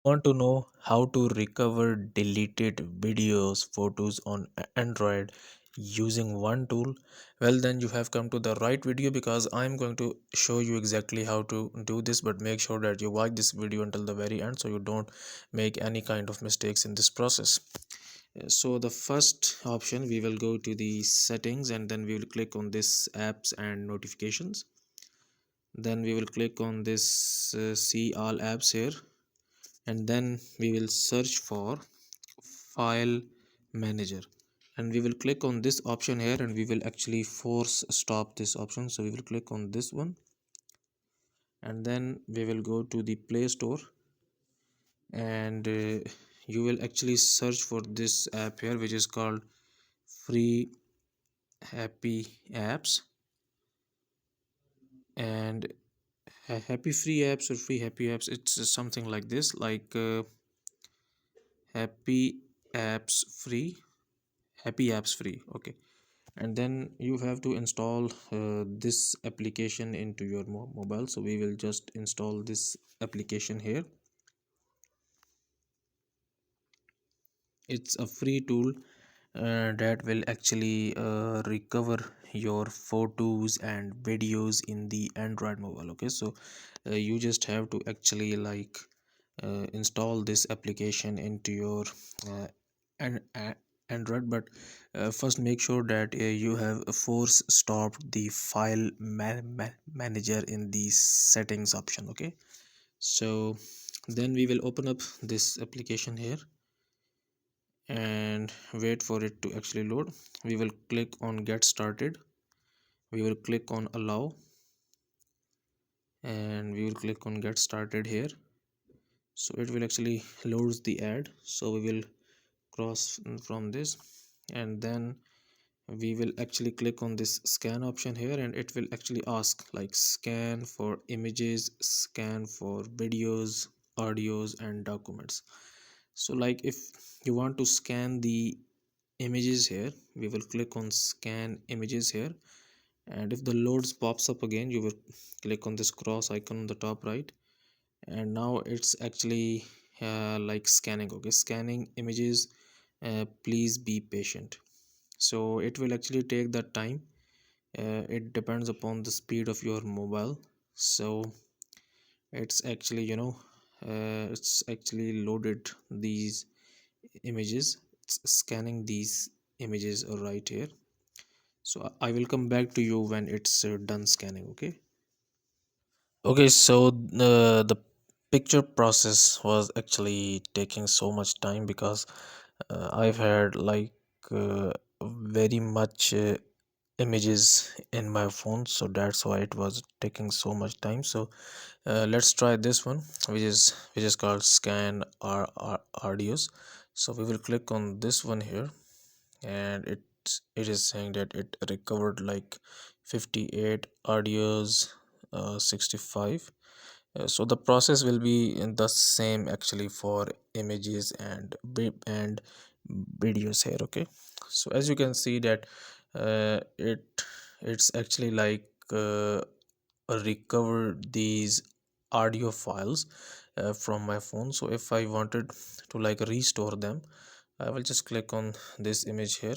Want to know how to recover deleted videos, photos on Android using one tool? Well, then you have come to the right video because I'm going to show you exactly how to do this. But make sure that you watch this video until the very end so you don't make any kind of mistakes in this process. So the first option, we will go to the settings and then we will click on this apps and notifications. Then we will click on this see all apps here, and then we will search for file manager, and we will click on this option here, and we will actually force stop this option. So we will click on this one, and then we will go to the Play Store, and you will actually search for this app here, which is called free happy apps. And happy free apps or free happy apps, it's something like this, like happy apps free, happy apps free, okay. And then you have to install this application into your mobile. So we will just install this application here. It's a free tool that will actually recover your photos and videos in the Android mobile, okay. So you just have to actually like install this application into your uh, and Android. But first make sure that you have force stopped the file manager in the settings option, okay. So then we will open up this application here and wait for it to actually load. We will click on get started, we will click on allow, and we will click on get started here. So it will actually loads the ad. So we will cross from this, and then we will actually click on this scan option here, and it will actually ask like scan for images, scan for videos, audios and documents. So like if you want to scan the images here, we will click on scan images here, and if the loads pops up again, you will click on this cross icon on the top right, and now it's actually like scanning, okay, scanning images, please be patient. So it will actually take that time. It depends upon the speed of your mobile. So it's actually it's actually loaded these images, it's scanning these images right here. So I will come back to you when it's done scanning, okay. Okay, so the picture process was actually taking so much time because I've had like very much images in my phone, so that's why it was taking so much time. So let's try this one, which is called scan audios. So we will click on this one here, and it is saying that it recovered like 58 audios, 65. So the process will be in the same actually for images and videos here, okay. So as you can see that it's actually like recover these audio files from my phone. So if I wanted to like restore them, I will just click on this image here,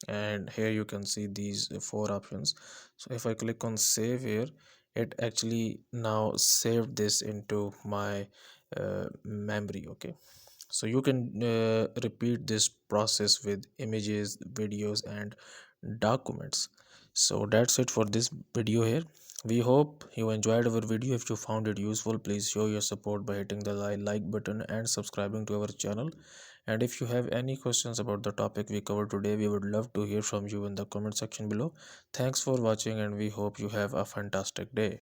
and here you can see these four options. So if I click on save here, it actually now saved this into my memory, okay. So you can repeat this process with images, videos and documents. So that's it for this video here. We hope you enjoyed our video. If you found it useful, please show your support by hitting the like button and subscribing to our channel. And if you have any questions about the topic we covered today, we would love to hear from you in the comment section below. Thanks for watching, and we hope you have a fantastic day.